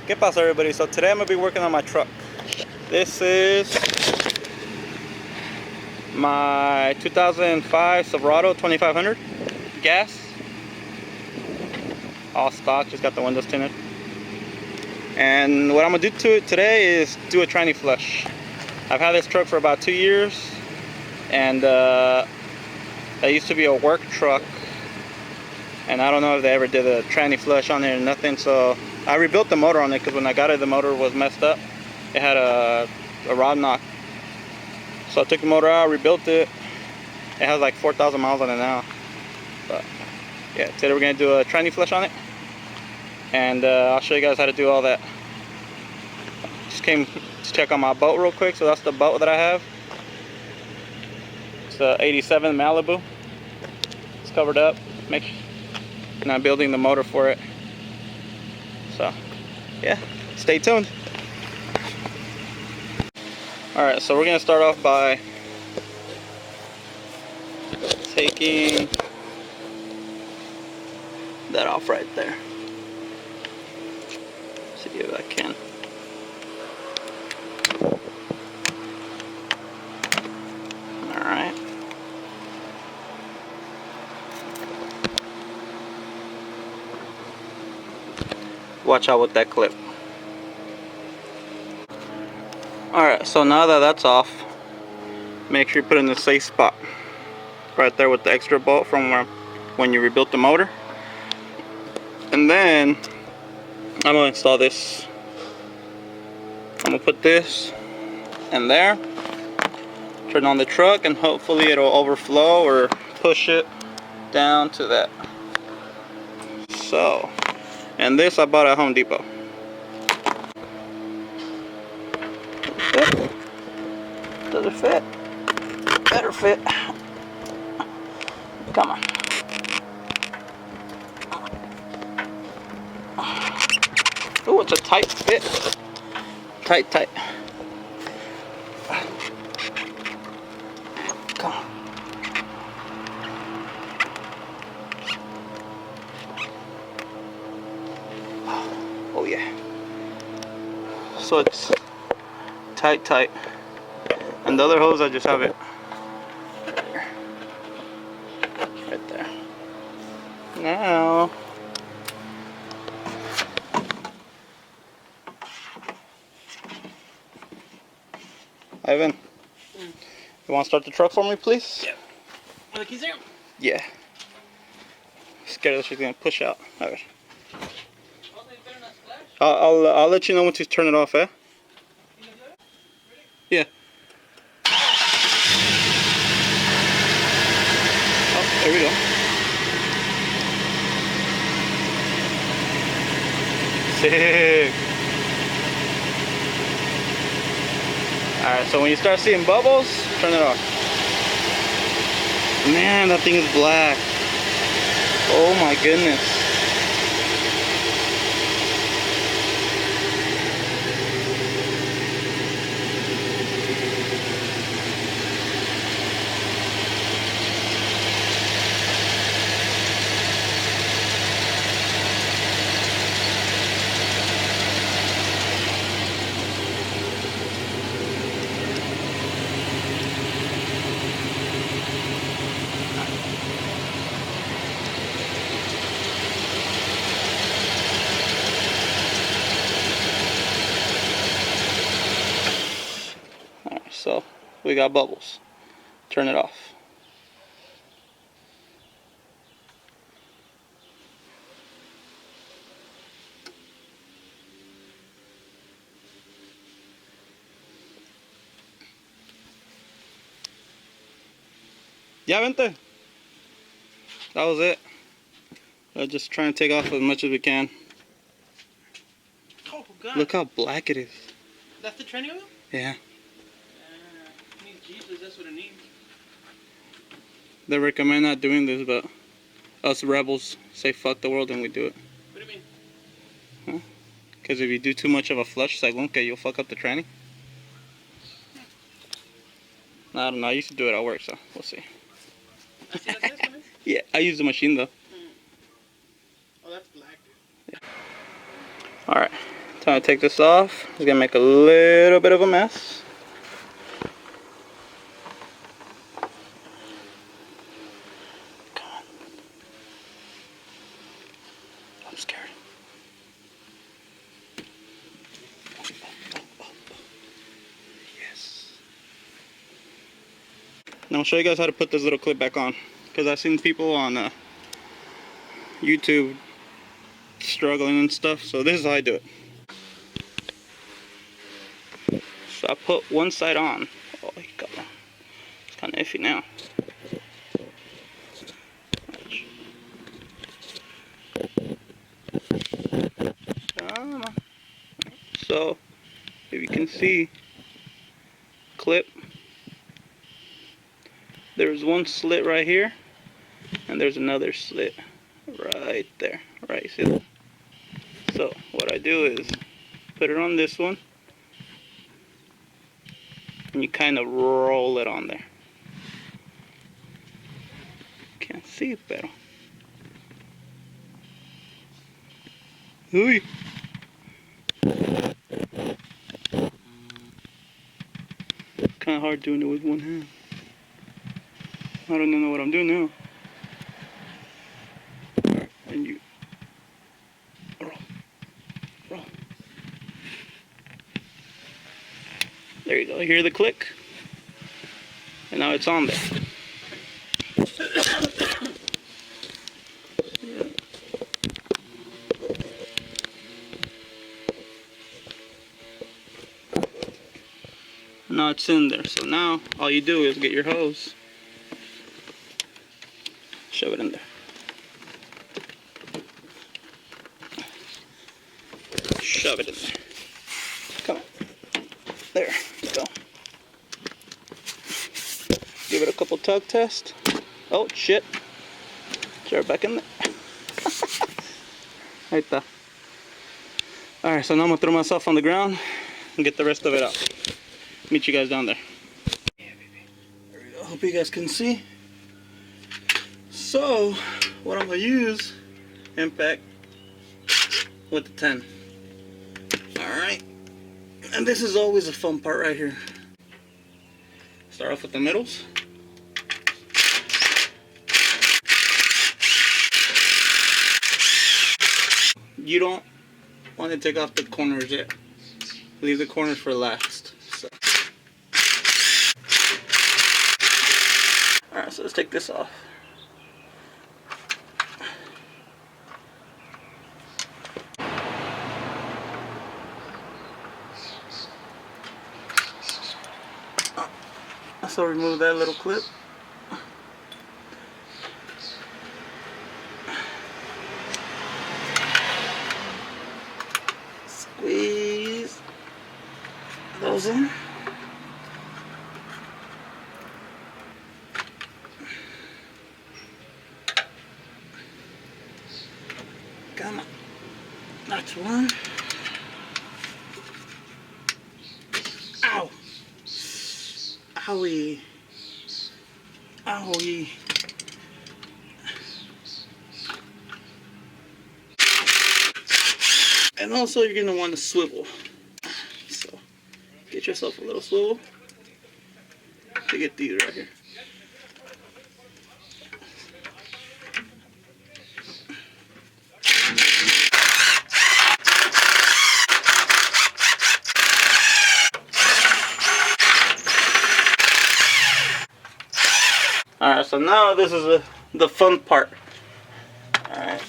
¿Qué pasa, everybody? So today I'm going to be working on my truck. This is my 2005 Silverado 2500 gas. All stock, just got the windows tinted. And what I'm going to do to it today is do a tranny flush. I've had this truck for about 2 years, and that used to be a work truck. And I don't know if they ever did a tranny flush on there or nothing, so I rebuilt the motor on it because when I got it, the motor was messed up. It had a rod knock. So I took the motor out, rebuilt it. It has like 4,000 miles on it now. But yeah, today we're going to do a tranny flush on it. And I'll show you guys how to do all that. Just came to check on my boat real quick. So that's the boat that I have. It's a 87 Malibu. It's covered up. And I'm building the motor for it. So yeah, stay tuned. Alright, so we're going to start off by taking that off right there. See if I can. Alright. Watch out with that clip. Alright, so now that that's off, make sure you put it in the safe spot. Right there with the extra bolt from when you rebuilt the motor. And then I'm going to install this. I'm going to put this in there. Turn on the truck and hopefully it'll overflow or push it down to that. So, and this I bought at Home Depot. Does it fit? Better fit. Come on. Oh, it's a tight fit. Tight. Come on. Oh yeah. So it's tight. And the other hose, I just have it right there. Now, Ivan, you want to start the truck for me, please? Yeah. Are the keys there? Yeah. Scared that she's gonna push out. All right. I'll let you know when to turn it off, eh? Yeah. Oh, there we go. Sick. Alright, so when you start seeing bubbles, turn it off. Man, that thing is black. Oh my goodness. So we got bubbles. Turn it off. Ya vente. That was it. Just trying to take off as much as we can. Oh God! Look how black it is. That's the tranny oil? Yeah. It needs Jesus, that's what it needs. They recommend not doing this, but us rebels say fuck the world and we do it. What do you Huh? mean? Because if you do too much of a flush, you'll fuck up the tranny. I don't know, I used to do it at work, so we'll see. Yeah, I use the machine though. Oh, that's black, dude. Yeah. Alright, Time to take this off. It's gonna make a little bit of a mess. Come on. I'm scared. Yes. Now I'll show you guys how to put this little clip back on, because I've seen people on YouTube struggling and stuff, so this is how I do it. So I put one side on. Oh, you got one. It's kind of iffy now. Come on. So, if you can see, clip, there's one slit right here, and there's another slit right there. Right, see that? So, what I do is put it on this one, and you kind of roll it on there. Can't see it better. Ooh. Kind of hard doing it with one hand. I don't know what I'm doing now. And you roll, roll. There you go. Hear the click, and now it's on there. Now it's in there. So now all you do is get your hose, shove it in there. Shove it in there. Come on. There you go. Give it a couple tug tests. Oh shit. Throw it back in there. Right there. Alright, so now I'm gonna throw myself on the ground and get the rest of it out. Meet you guys down there. There we go. Hope you guys can see. So, what I'm gonna use, impact with the 10. Alright. And this is always a fun part right here. Start off with the middles. You don't want to take off the corners yet. Leave the corners for last. So. Alright, so let's take this off. So remove that little clip. Squeeze those in. Come on. That's one. Ow. Owie. Owie. And also you're going to want to swivel. So get yourself a little swivel to get these right here. Alright, so now this is the fun part. Alright,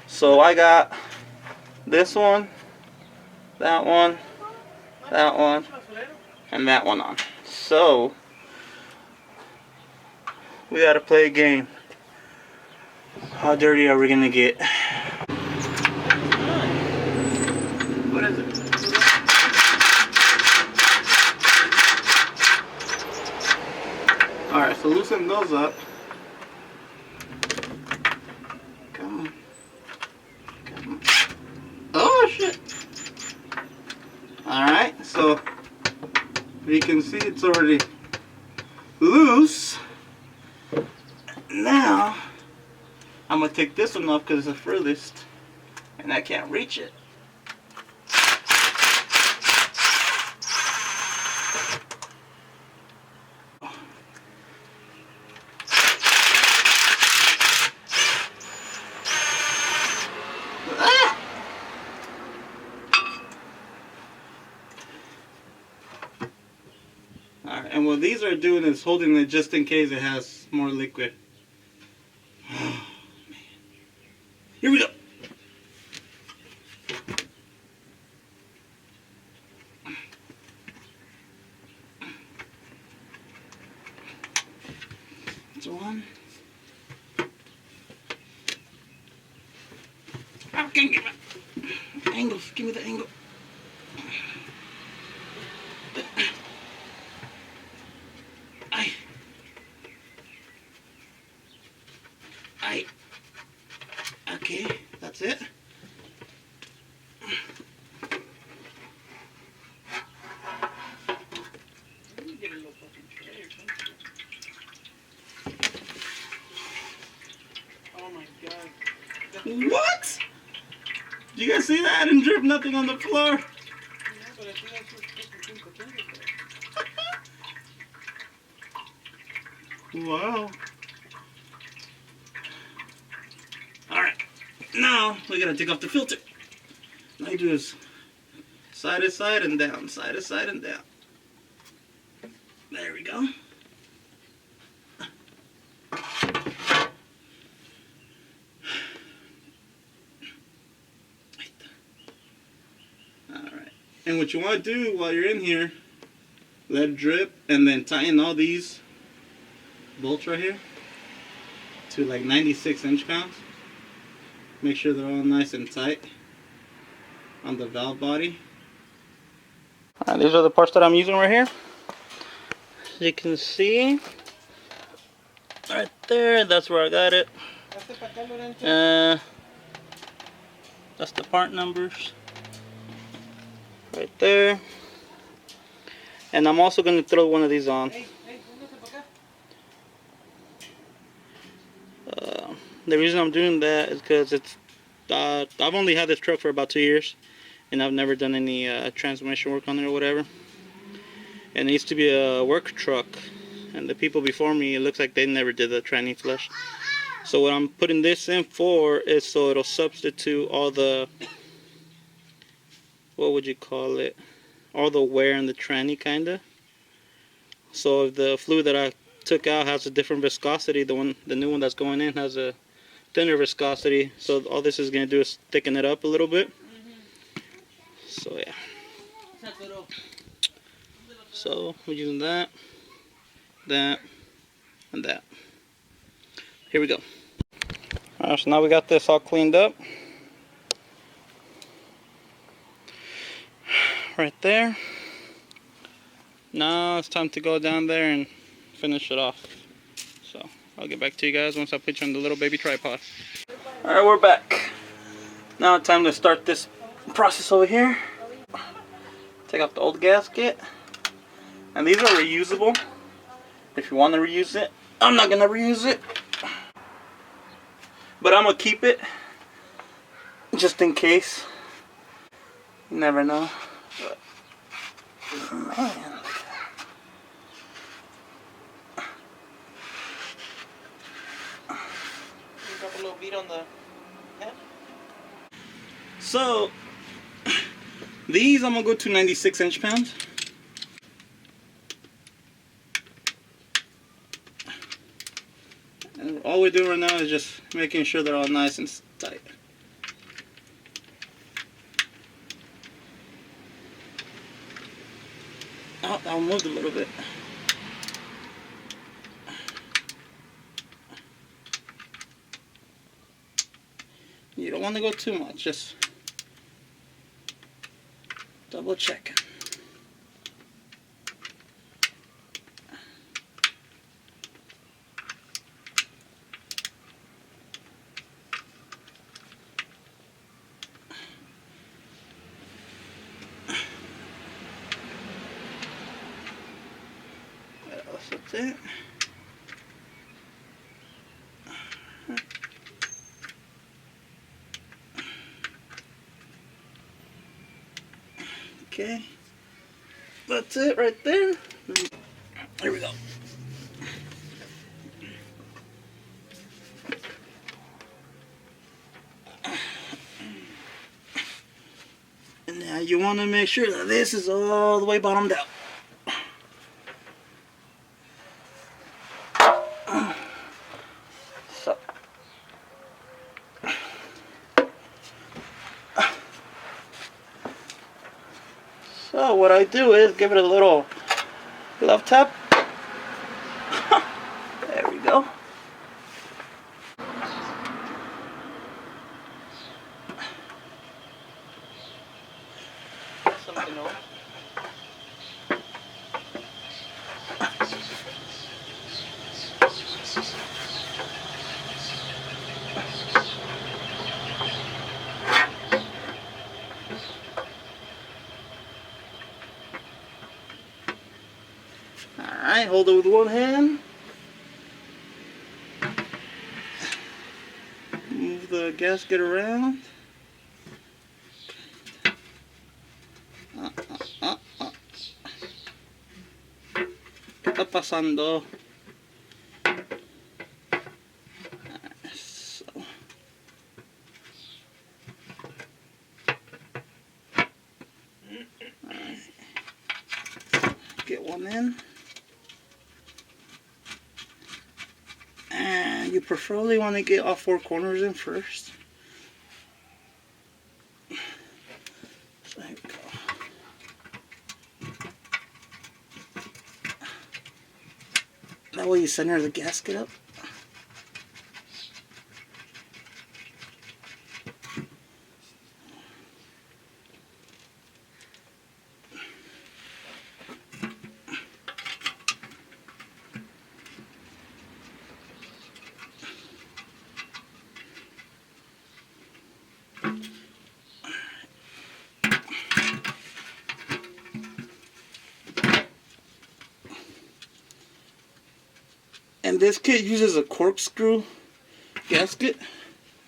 so I got this one, that one, and that one on. So, we gotta play a game. How dirty are we gonna get? What is it? Alright, so loosen those up. Come on. Come on. Oh shit! Alright, so you can see it's already loose. Now, I'm gonna take this one off because it's the furthest and I can't reach it. And what these are doing is holding it just in case it has more liquid. Oh, man. Here we go. That's one. I can't get my angles. Give me the angle. Okay, that's it. Get a little fucking tray or something. Oh my god. What? Did you guys see that? I didn't drip nothing on the floor. No, but I think that's what fucking there. Wow. Alright. Now we gotta take off the filter. All you do is side to side and down, side to side and down. There we go. Alright. And what you want to do while you're in here, let it drip and then tighten all these bolts right here to like 96 inch-pounds. Make sure they're all nice and tight on the valve body. Alright, these are the parts that I'm using right here. As you can see, right there, that's where I got it. That's the part numbers. Right there. And I'm also going to throw one of these on. The reason I'm doing that is because it's I've only had this truck for about 2 years, and I've never done any transmission work on it or whatever. And it used to be a work truck, and the people before me, it looks like they never did the tranny flush. So what I'm putting this in for is so it'll substitute all the, what would you call it, all the wear in the tranny kinda. So if the fluid that I took out has a different viscosity, the new one that's going in has a thinner viscosity, so all this is going to do is thicken it up a little bit. So yeah, so we're using that, and that. Here we go. Alright, so now we got this all cleaned up right there. Now it's time to go down there and finish it off. So I'll get back to you guys once I put you on the little baby tripod. Alright, we're back. Now it's time to start this process over here. Take off the old gasket. And these are reusable if you want to reuse it. I'm not going to reuse it, but I'm going to keep it just in case. You never know. But, man. Drop a little beat on the head. So these I'm gonna go to 96 inch-pounds. And all we're doing right now is just making sure they're all nice and tight. Oh, I'll move a little bit. You don't want to go too much, just double check. That's it. Okay, that's it right there. Here we go. And now you want to make sure that this is all the way bottomed out. So what I do is give it a little glove tap. There we go. Something else. Alright, hold it with one hand. Move the gasket around. ¿Qué está pasando? So. Get one in. And you preferably want to get all four corners in first. There we go. That way you center the gasket up. And this kit uses a corkscrew gasket,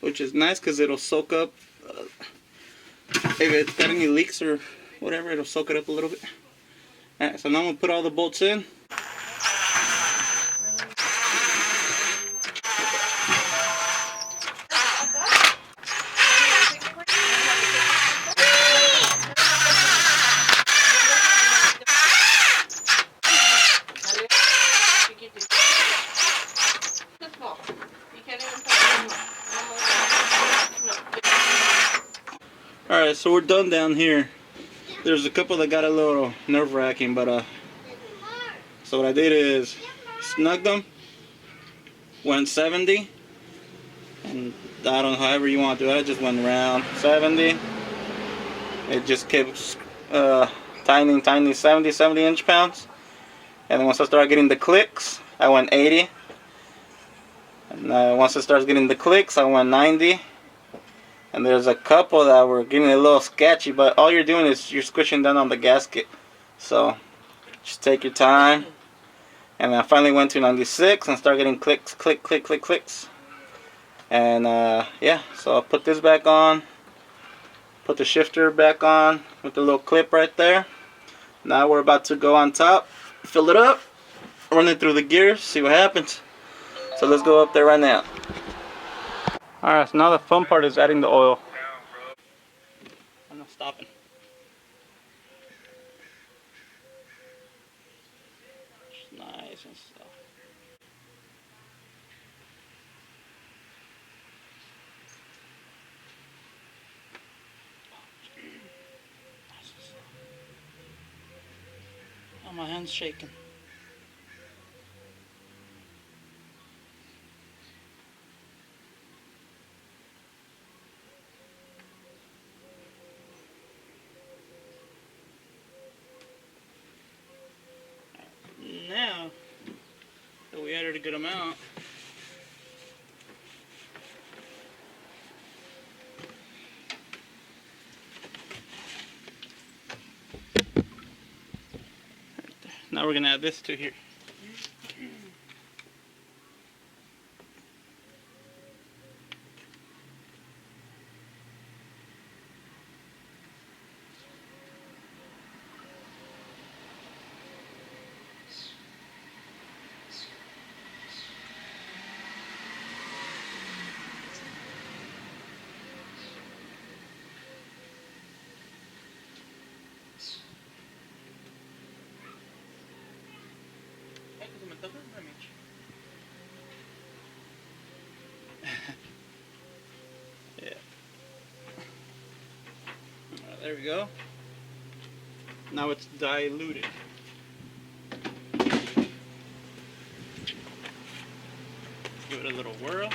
which is nice because it'll soak up, if it's got any leaks or whatever, it'll soak it up a little bit. Alright, so now I'm going to put all the bolts in. Alright, so we're done down here. There's a couple that got a little nerve-wracking, but so what I did is snugged them, went 70, and I don't know, however you want to do it, I just went around 70. It just kept tiny 70 inch-pounds. And then once I started getting the clicks, I went 80. And once it starts getting the clicks, I went 90. And there's a couple that were getting a little sketchy, but all you're doing is you're squishing down on the gasket. So just take your time. And I finally went to 96 and start getting clicks, clicks. And yeah, so I'll put this back on. Put the shifter back on with the little clip right there. Now we're about to go on top, fill it up, run it through the gears, see what happens. So let's go up there right now. Alright, so now the fun part is adding the oil. I'm not stopping. It's nice and stuff. Oh, my hand's shaking. Now that we added a good amount, now we're gonna add this to here. Yeah. There we go. Now it's diluted. Give it a little whirl.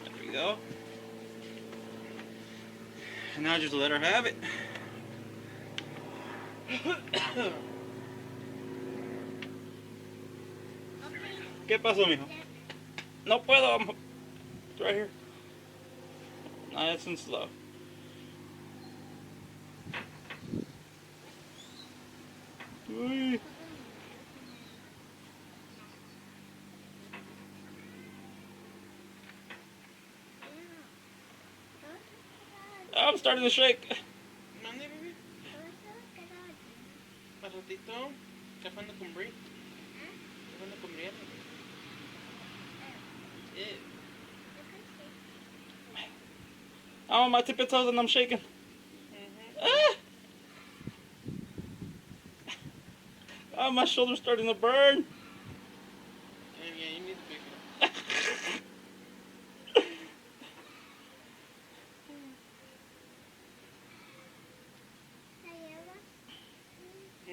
There we go. And now just let her have it. ¿Qué pasó, mijo? No puedo. It's right here. Nice and slow. Uy. Oh, I'm starting to shake. ¿Mande, bebé? ¿Más ratito? ¿Qué fue con Brie? ¿Qué fue con Brianna? I'm on my tippy toes and I'm shaking. Ah! Oh, my shoulder's starting to burn. Yeah, you need to pick it up.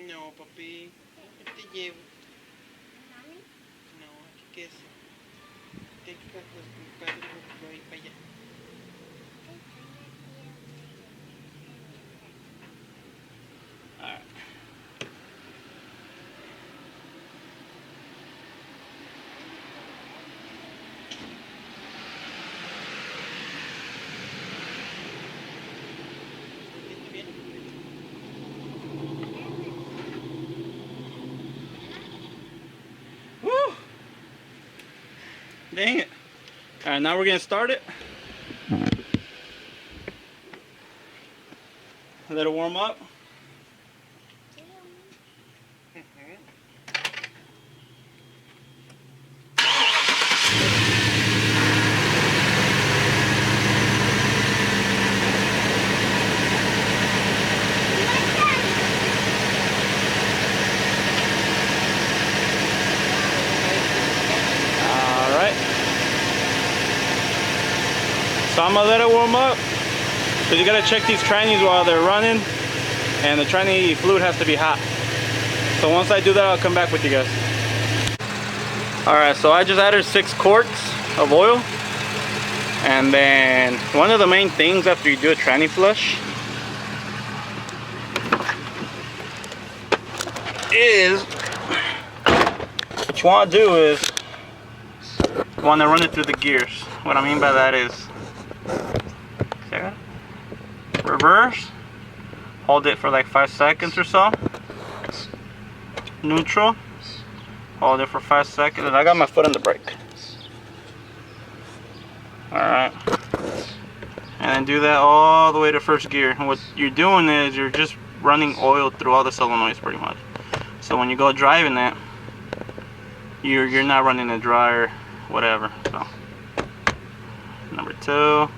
No, papi. ¿Qué te llevo? No, aquí qué es. ¿Qué cosas con padre por ahí para allá? Alright. Woo! Dang it. Alright, now we're gonna start it. Let it warm up. So I'm gonna let it warm up. So you gotta check these trannies while they're running, and the tranny fluid has to be hot. So once I do that, I'll come back with you guys. Alright, so I just added 6 quarts of oil. And then one of the main things after you do a tranny flush is what you want to do is you want to run it through the gears. What I mean by that is reverse, hold it for like 5 seconds or so, neutral, hold it for 5 seconds, and I got my foot on the brake. Alright, and then do that all the way to first gear. And what you're doing is you're just running oil through all the solenoids pretty much. So when you go driving that, you're not running it dry or whatever. So number 2,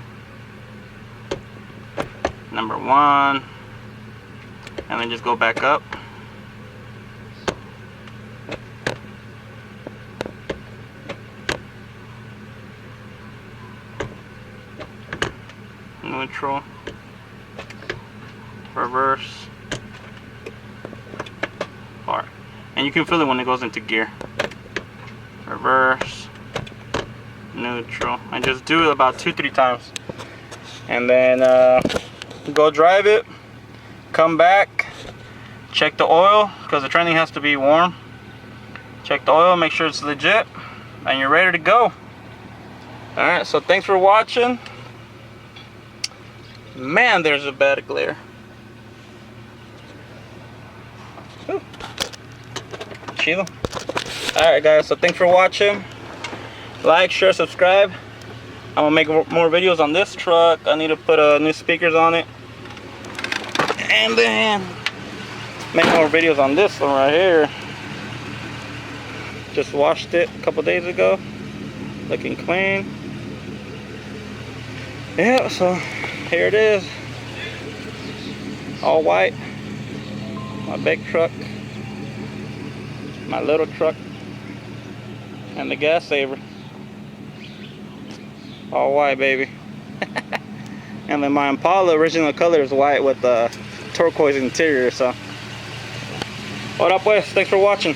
number 1, and then just go back up. Neutral, reverse, park. And you can feel it when it goes into gear. Reverse, neutral, and just do it about 2-3 times. And then go drive it, come back, check the oil, because the tranny has to be warm. Check the oil, make sure it's legit, and you're ready to go. Alright, so thanks for watching. Man, there's a bad glare. Whew. Chido. Alright guys, so thanks for watching. Like, share, subscribe. I'm gonna make more videos on this truck. I need to put new speakers on it. And then make more videos on this one right here. Just washed it a couple days ago. Looking clean. Yeah, so here it is. All white. my big truck, my little truck, and the gas saver. All white, baby. And then my Impala original color is white with a turquoise interior. So what up, boys? Thanks for watching.